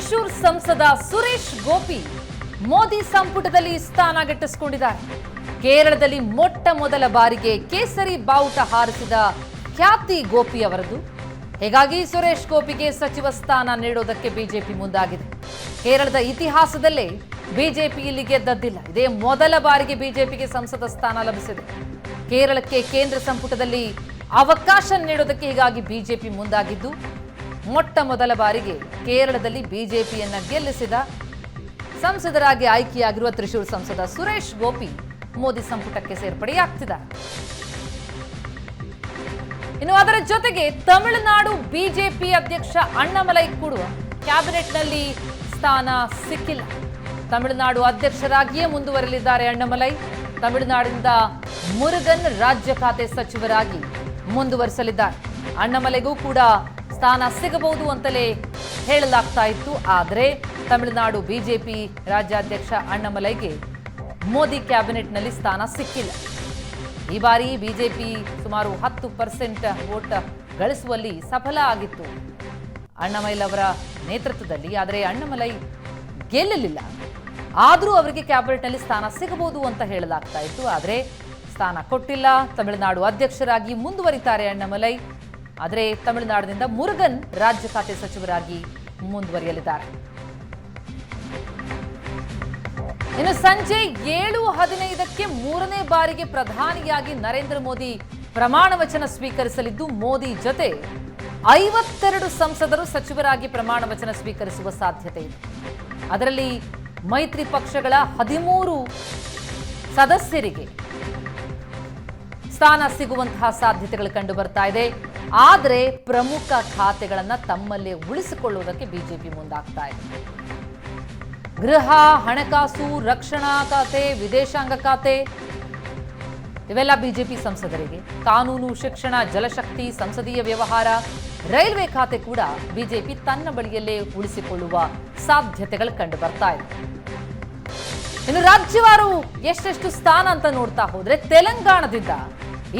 ತ್ರಿಶೂರ್ ಸಂಸದ ಸುರೇಶ್ ಗೋಪಿ ಮೋದಿ ಸಂಪುಟದಲ್ಲಿ ಸ್ಥಾನ ಗಿಟ್ಟಿಸಿಕೊಂಡಿದ್ದಾರೆ. ಕೇರಳದಲ್ಲಿ ಮೊಟ್ಟ ಮೊದಲ ಬಾರಿಗೆ ಕೇಸರಿ ಬಾವುಟ ಹಾರಿಸಿದ ಖ್ಯಾತಿ ಗೋಪಿ ಅವರದು. ಹೀಗಾಗಿ ಸುರೇಶ್ ಗೋಪಿಗೆ ಸಚಿವ ಸ್ಥಾನ ನೀಡೋದಕ್ಕೆ ಬಿಜೆಪಿ ಮುಂದಾಗಿದೆ. ಕೇರಳದ ಇತಿಹಾಸದಲ್ಲೇ ಬಿಜೆಪಿ ಇಲ್ಲಿ ಗೆದ್ದದ್ದಿಲ್ಲ. ಇದೇ ಮೊದಲ ಬಾರಿಗೆ ಬಿಜೆಪಿಗೆ ಸಂಸದ ಸ್ಥಾನ ಲಭಿಸಿದೆ. ಕೇರಳಕ್ಕೆ ಕೇಂದ್ರ ಸಂಪುಟದಲ್ಲಿ ಅವಕಾಶ ನೀಡೋದಕ್ಕೆ ಹೀಗಾಗಿ ಬಿಜೆಪಿ ಮುಂದಾಗಿದ್ದು, ಮೊಟ್ಟ ಮೊದಲ ಬಾರಿಗೆ ಕೇರಳದಲ್ಲಿ ಬಿಜೆಪಿಯನ್ನ ಗೆಲ್ಲಿಸಿದ ಸಂಸದರಾಗಿ ಆಯ್ಕೆಯಾಗಿರುವ ತ್ರಿಶೂರ್ ಸಂಸದ ಸುರೇಶ್ ಗೋಪಿ ಮೋದಿ ಸಂಪುಟಕ್ಕೆ ಸೇರ್ಪಡೆಯಾಗ್ತಿದ್ದಾರೆ. ಇನ್ನು ಅದರ ಜೊತೆಗೆ ತಮಿಳುನಾಡು ಬಿಜೆಪಿ ಅಧ್ಯಕ್ಷ ಅಣ್ಣಾಮಲೈ ಕೂಡ ಕ್ಯಾಬಿನೆಟ್ನಲ್ಲಿ ಸ್ಥಾನ ಸಿಕ್ಕಿಲ್ಲ. ತಮಿಳುನಾಡು ಅಧ್ಯಕ್ಷರಾಗಿಯೇ ಮುಂದುವರೆಯಲಿದ್ದಾರೆ ಅಣ್ಣಾಮಲೈ. ತಮಿಳುನಾಡಿನಿಂದ ಮುರುಗನ್ ರಾಜ್ಯ ಖಾತೆ ಸಚಿವರಾಗಿ ಮುಂದುವರಿಸಲಿದ್ದಾರೆ. ಅಣ್ಣಾಮಲೈಗೂ ಕೂಡ ಸ್ಥಾನ ಸಿಗಬಹುದು ಅಂತಲೇ ಹೇಳಲಾಗ್ತಾ ಇತ್ತು. ಆದರೆ ತಮಿಳುನಾಡು ಬಿಜೆಪಿ ರಾಜ್ಯಾಧ್ಯಕ್ಷ ಅಣ್ಣಾಮಲೈಗೆ ಮೋದಿ ಕ್ಯಾಬಿನೆಟ್ನಲ್ಲಿ ಸ್ಥಾನ ಸಿಕ್ಕಿಲ್ಲ. ಈ ಬಾರಿ ಬಿಜೆಪಿ ಸುಮಾರು 10% ವೋಟ್ ಗಳಿಸುವಲ್ಲಿ ಸಫಲ ಆಗಿತ್ತು ಅಣ್ಣಾಮಲೈ ಅವರ ನೇತೃತ್ವದಲ್ಲಿ. ಆದರೆ ಅಣ್ಣಾಮಲೈ ಗೆಲ್ಲಲಿಲ್ಲ. ಆದರೂ ಅವರಿಗೆ ಕ್ಯಾಬಿನೆಟ್ನಲ್ಲಿ ಸ್ಥಾನ ಸಿಗಬಹುದು ಅಂತ ಹೇಳಲಾಗ್ತಾ ಇತ್ತು. ಆದರೆ ಸ್ಥಾನ ಕೊಟ್ಟಿಲ್ಲ. ತಮಿಳುನಾಡು ಅಧ್ಯಕ್ಷರಾಗಿ ಮುಂದುವರಿತಾರೆ ಅಣ್ಣಾಮಲೈ. ಆದರೆ ತಮಿಳುನಾಡಿನಿಂದ ಮುರುಗನ್ ರಾಜ್ಯ ಖಾತೆ ಸಚಿವರಾಗಿ ಮುಂದುವರಿಯಲಿದ್ದಾರೆ. ಇನ್ನು ಸಂಜೆ 7:15ಕ್ಕೆ ಮೂರನೇ ಬಾರಿಗೆ ಪ್ರಧಾನಿಯಾಗಿ ನರೇಂದ್ರ ಮೋದಿ ಪ್ರಮಾಣ ವಚನ ಸ್ವೀಕರಿಸಲಿದ್ದು, ಮೋದಿ ಜೊತೆ 52 ಸಂಸದರು ಸಚಿವರಾಗಿ ಪ್ರಮಾಣ ವಚನ ಸ್ವೀಕರಿಸುವ ಸಾಧ್ಯತೆ ಇದೆ. ಅದರಲ್ಲಿ ಮೈತ್ರಿ ಪಕ್ಷಗಳ 13 ಸದಸ್ಯರಿಗೆ ಸ್ಥಾನ ಸಿಗುವಂತಹ ಸಾಧ್ಯತೆಗಳು ಕಂಡು ಬರ್ತಾ ಇದೆ. ಆದರೆ ಪ್ರಮುಖ ಖಾತೆಗಳನ್ನು ತಮ್ಮಲ್ಲೇ ಉಳಿಸಿಕೊಳ್ಳುವುದಕ್ಕೆ ಬಿಜೆಪಿ ಮುಂದಾಗ್ತಾ ಇದೆ. ಗೃಹ, ಹಣಕಾಸು, ರಕ್ಷಣಾ ಖಾತೆ, ವಿದೇಶಾಂಗ ಖಾತೆ ಇವೆಲ್ಲ ಬಿಜೆಪಿ ಸಂಸದರಿಗೆ. ಕಾನೂನು, ಶಿಕ್ಷಣ, ಜಲಶಕ್ತಿ, ಸಂಸದೀಯ ವ್ಯವಹಾರ, ರೈಲ್ವೆ ಖಾತೆ ಕೂಡ ಬಿಜೆಪಿ ತನ್ನ ಬಳಿಯಲ್ಲೇ ಉಳಿಸಿಕೊಳ್ಳುವ ಸಾಧ್ಯತೆಗಳು ಕಂಡು ಬರ್ತಾ ಇದೆ. ಇನ್ನು ರಾಜ್ಯವಾರು ಎಷ್ಟೆಷ್ಟು ಸ್ಥಾನ ಅಂತ ನೋಡ್ತಾ ಹೋದ್ರೆ ತೆಲಂಗಾಣದಿಂದ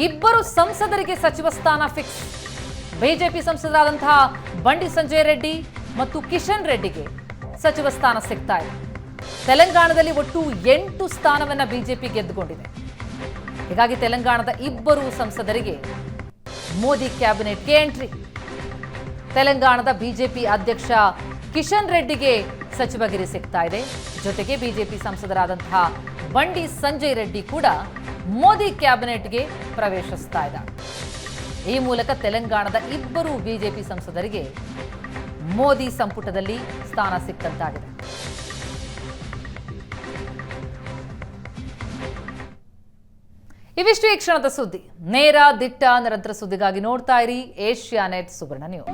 2 ಸಂಸದರಿಗೆ ಸಚಿವ ಸ್ಥಾನ ಫಿಕ್ಸ್. ಬಿಜೆಪಿ ಸಂಸದರಾದಂತಹ ಬಂಡಿ ಸಂಜಯ್ ರೆಡ್ಡಿ ಮತ್ತು ಕಿಶನ್ ರೆಡ್ಡಿಗೆ ಸಚಿವ ಸ್ಥಾನ ಸಿಗ್ತಾ ಇದೆ. ತೆಲಂಗಾಣದಲ್ಲಿ ಒಟ್ಟು 8 ಸ್ಥಾನವನ್ನ ಬಿಜೆಪಿ ಗೆದ್ದುಕೊಂಡಿದೆ. ಹೀಗಾಗಿ ತೆಲಂಗಾಣದ 2 ಸಂಸದರಿಗೆ ಮೋದಿ ಕ್ಯಾಬಿನೆಟ್ಗೆ ಎಂಟ್ರಿ. ತೆಲಂಗಾಣದ ಬಿಜೆಪಿ ಅಧ್ಯಕ್ಷ ಕಿಶನ್ ರೆಡ್ಡಿಗೆ ಸಚಿವಗಿರಿ ಸಿಗ್ತಾ ಇದೆ. ಜೊತೆಗೆ ಬಿಜೆಪಿ ಸಂಸದರಾದಂತಹ ಬಂಡಿ ಸಂಜಯ್ ರೆಡ್ಡಿ ಕೂಡ ಮೋದಿ ಕ್ಯಾಬಿನೆಟ್ಗೆ ಪ್ರವೇಶಿಸ್ತಾ ಇದ್ದಾರೆ. ಈ ಮೂಲಕ ತೆಲಂಗಾಣದ 2 ಬಿಜೆಪಿ ಸಂಸದರಿಗೆ ಮೋದಿ ಸಂಪುಟದಲ್ಲಿ ಸ್ಥಾನ ಸಿಕ್ಕಂತಾಗಿದೆ. ಇವಿಷ್ಟು ಈ ಕ್ಷಣದ ಸುದ್ದಿ. ನೇರ, ದಿಟ್ಟ, ನಿರಂತರ ಸುದ್ದಿಗಾಗಿ ನೋಡ್ತಾ ಇರಿ ಏಷ್ಯಾನೆಟ್ ಸುವರ್ಣ ನ್ಯೂಸ್.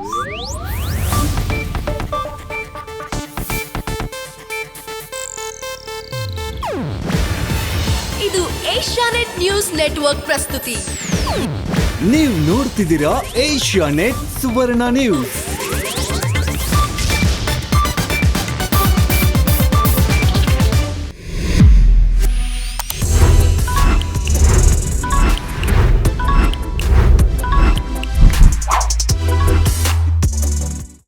ಇದು ಏಷ್ಯಾನೆಟ್ ನ್ಯೂಸ್ ನೆಟ್ವರ್ಕ್ ಪ್ರಸ್ತುತಿ. ನೀವು ನೋಡ್ತಿದ್ದೀರಾ ಏಷ್ಯಾನೆಟ್ ಸುವರ್ಣ ನ್ಯೂಸ್.